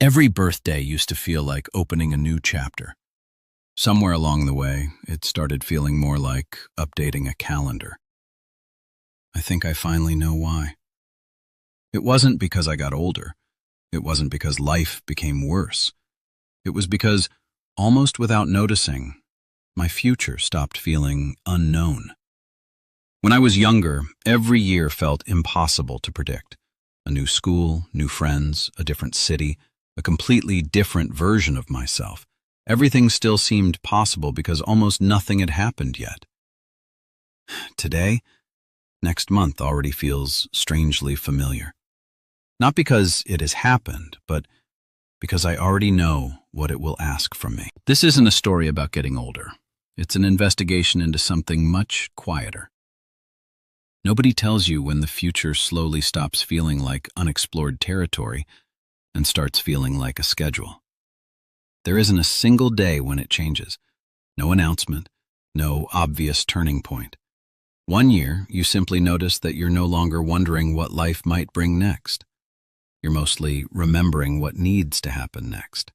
Every birthday used to feel like opening a new chapter. Somewhere along the way, it started feeling more like updating a calendar. I think I finally know why. It wasn't because I got older. It wasn't because life became worse. It was because, almost without noticing, my future stopped feeling unknown. When I was younger, every year felt impossible to predict. A new school, new friends, a different city, a completely different version of myself. Everything still seemed possible because almost nothing had happened yet. Today, next month already feels strangely familiar. Not because it has happened, but because I already know what it will ask from me. This isn't a story about getting older. It's an investigation into something much quieter. Nobody tells you when the future slowly stops feeling like unexplored territory and starts feeling like a schedule. There isn't a single day when it changes. No announcement, no obvious turning point. One year, you simply notice that you're no longer wondering what life might bring next. You're mostly remembering what needs to happen next.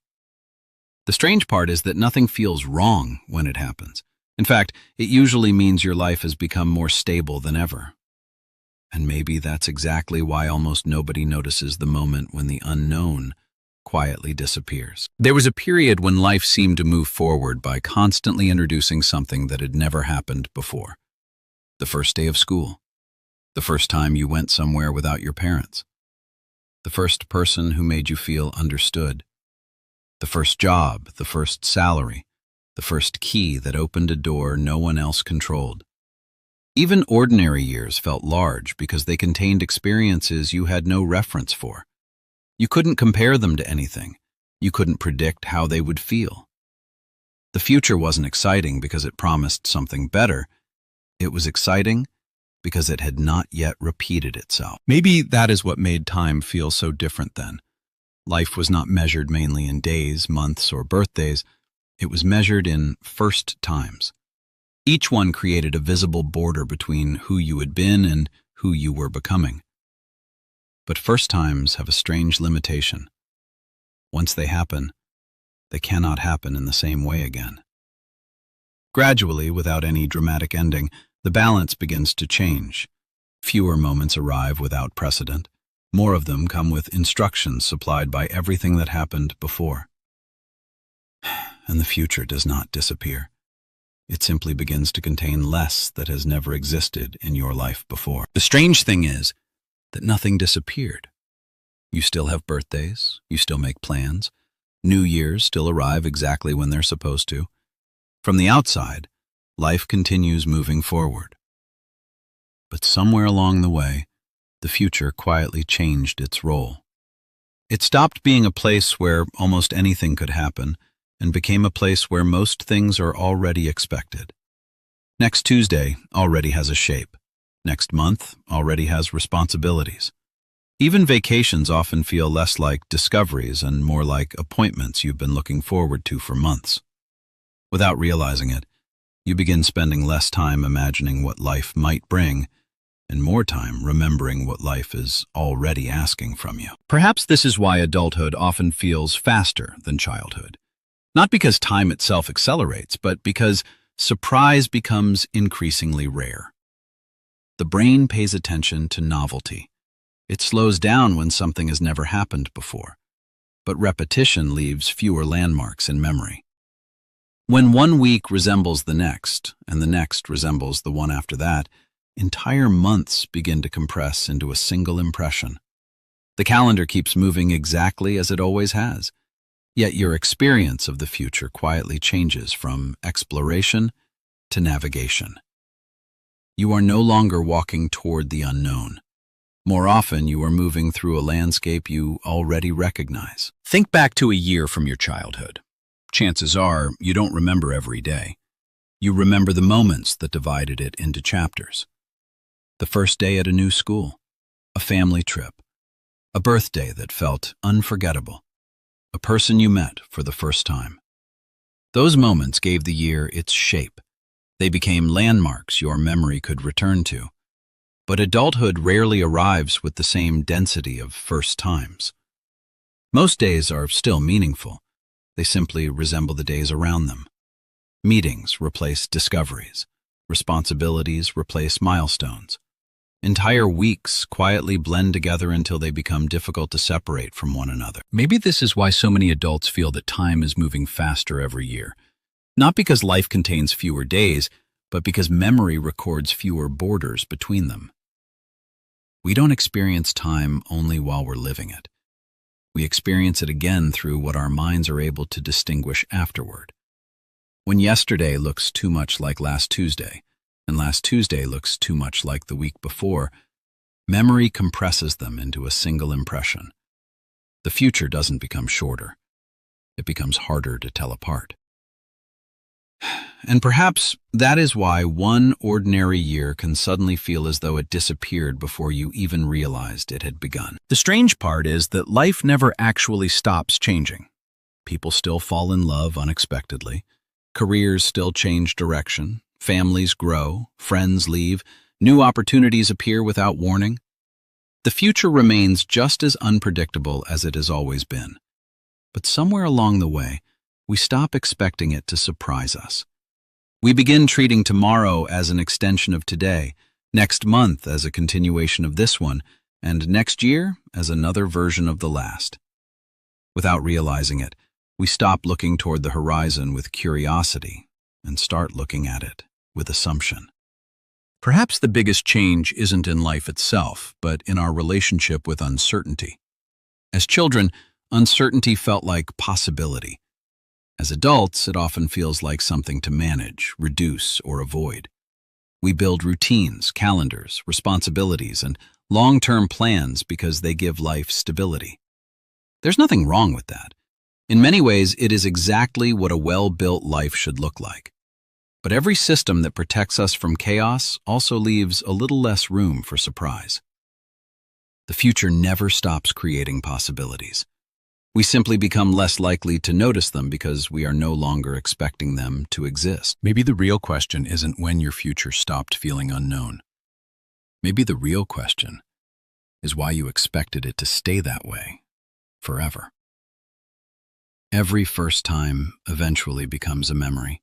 The strange part is that nothing feels wrong when it happens. In fact, it usually means your life has become more stable than ever. And maybe that's exactly why almost nobody notices the moment when the unknown quietly disappears. There was a period when life seemed to move forward by constantly introducing something that had never happened before. The first day of school. The first time you went somewhere without your parents. The first person who made you feel understood. The first job, the first salary, the first key that opened a door no one else controlled. Even ordinary years felt large because they contained experiences you had no reference for. You couldn't compare them to anything. You couldn't predict how they would feel. The future wasn't exciting because it promised something better. It was exciting because it had not yet repeated itself. Maybe that is what made time feel so different then. Life was not measured mainly in days, months, or birthdays. It was measured in first times. Each one created a visible border between who you had been and who you were becoming. But first times have a strange limitation. Once they happen, they cannot happen in the same way again. Gradually, without any dramatic ending, the balance begins to change. Fewer moments arrive without precedent. More of them come with instructions supplied by everything that happened before. And the future does not disappear. It simply begins to contain less that has never existed in your life before. The strange thing is that nothing disappeared. You still have birthdays, you still make plans, New Year's still arrive exactly when they're supposed to. From the outside, life continues moving forward. But somewhere along the way, the future quietly changed its role. It stopped being a place where almost anything could happen and became a place where most things are already expected. Next Tuesday already has a shape. Next month already has responsibilities. Even vacations often feel less like discoveries and more like appointments you've been looking forward to for months. Without realizing it, you begin spending less time imagining what life might bring and more time remembering what life is already asking from you. Perhaps this is why adulthood often feels faster than childhood. Not because time itself accelerates, but because surprise becomes increasingly rare. The brain pays attention to novelty. It slows down when something has never happened before, but repetition leaves fewer landmarks in memory. When one week resembles the next, and the next resembles the one after that, entire months begin to compress into a single impression. The calendar keeps moving exactly as it always has, yet your experience of the future quietly changes from exploration to navigation. You are no longer walking toward the unknown. More often, you are moving through a landscape you already recognize. Think back to a year from your childhood. Chances are you don't remember every day. You remember the moments that divided it into chapters. The first day at a new school, a family trip, a birthday that felt unforgettable, a person you met for the first time. Those moments gave the year its shape. They became landmarks your memory could return to. But adulthood rarely arrives with the same density of first times. Most days are still meaningful. They simply resemble the days around them. Meetings replace discoveries. Responsibilities replace milestones. Entire weeks quietly blend together until they become difficult to separate from one another. Maybe this is why so many adults feel that time is moving faster every year. Not because life contains fewer days, but because memory records fewer borders between them. We don't experience time only while we're living it. We experience it again through what our minds are able to distinguish afterward. When yesterday looks too much like last Tuesday, and last Tuesday looks too much like the week before, memory compresses them into a single impression. The future doesn't become shorter. It becomes harder to tell apart. And perhaps that is why one ordinary year can suddenly feel as though it disappeared before you even realized it had begun. The strange part is that life never actually stops changing. People still fall in love unexpectedly. Careers still change direction. Families grow. Friends leave. New opportunities appear without warning. The future remains just as unpredictable as it has always been. But somewhere along the way, we stop expecting it to surprise us. We begin treating tomorrow as an extension of today, next month as a continuation of this one, and next year as another version of the last. Without realizing it, we stop looking toward the horizon with curiosity and start looking at it with assumption. Perhaps the biggest change isn't in life itself, but in our relationship with uncertainty. As children, uncertainty felt like possibility. As adults, it often feels like something to manage, reduce, or avoid. We build routines, calendars, responsibilities, and long-term plans because they give life stability. There's nothing wrong with that. In many ways, it is exactly what a well-built life should look like. But every system that protects us from chaos also leaves a little less room for surprise. The future never stops creating possibilities. We simply become less likely to notice them because we are no longer expecting them to exist. Maybe the real question isn't when your future stopped feeling unknown. Maybe the real question is why you expected it to stay that way forever. Every first time eventually becomes a memory.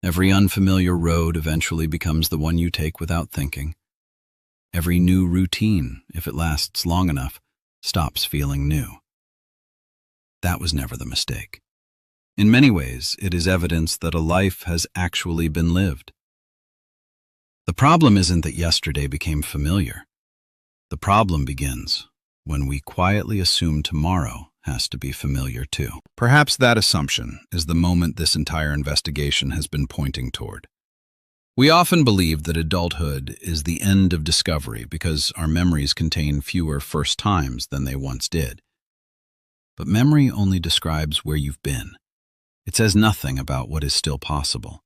Every unfamiliar road eventually becomes the one you take without thinking. Every new routine, if it lasts long enough, stops feeling new. That was never the mistake. In many ways, it is evidence that a life has actually been lived. The problem isn't that yesterday became familiar. The problem begins when we quietly assume tomorrow has to be familiar too. Perhaps that assumption is the moment this entire investigation has been pointing toward. We often believe that adulthood is the end of discovery because our memories contain fewer first times than they once did. But memory only describes where you've been. It says nothing about what is still possible.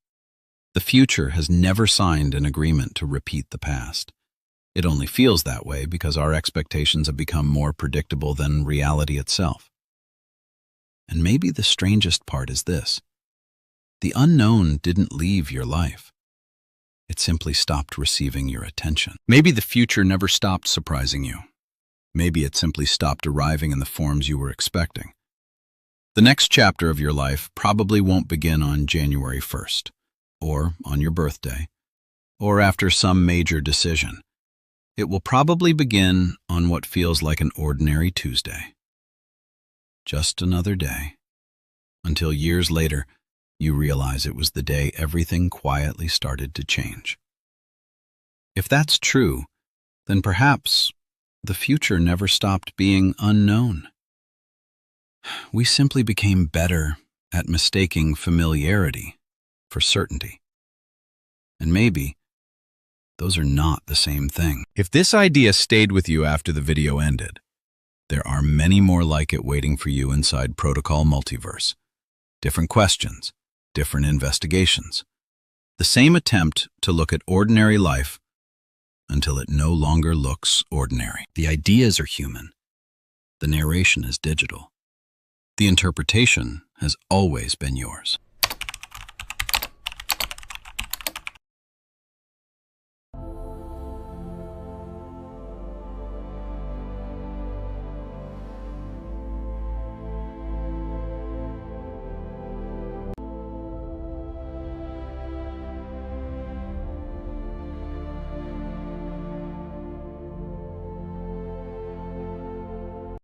The future has never signed an agreement to repeat the past. It only feels that way because our expectations have become more predictable than reality itself. And maybe the strangest part is this. The unknown didn't leave your life. It simply stopped receiving your attention. Maybe the future never stopped surprising you. Maybe it simply stopped arriving in the forms you were expecting. The next chapter of your life probably won't begin on January 1st, or on your birthday, or after some major decision. It will probably begin on what feels like an ordinary Tuesday. Just another day, until years later, you realize it was the day everything quietly started to change. If that's true, then perhaps the future never stopped being unknown. We simply became better at mistaking familiarity for certainty. And maybe those are not the same thing. If this idea stayed with you after the video ended, there are many more like it waiting for you inside Protocol Multiverse. Different questions, different investigations. The same attempt to look at ordinary life until it no longer looks ordinary. The ideas are human. The narration is digital. The interpretation has always been yours.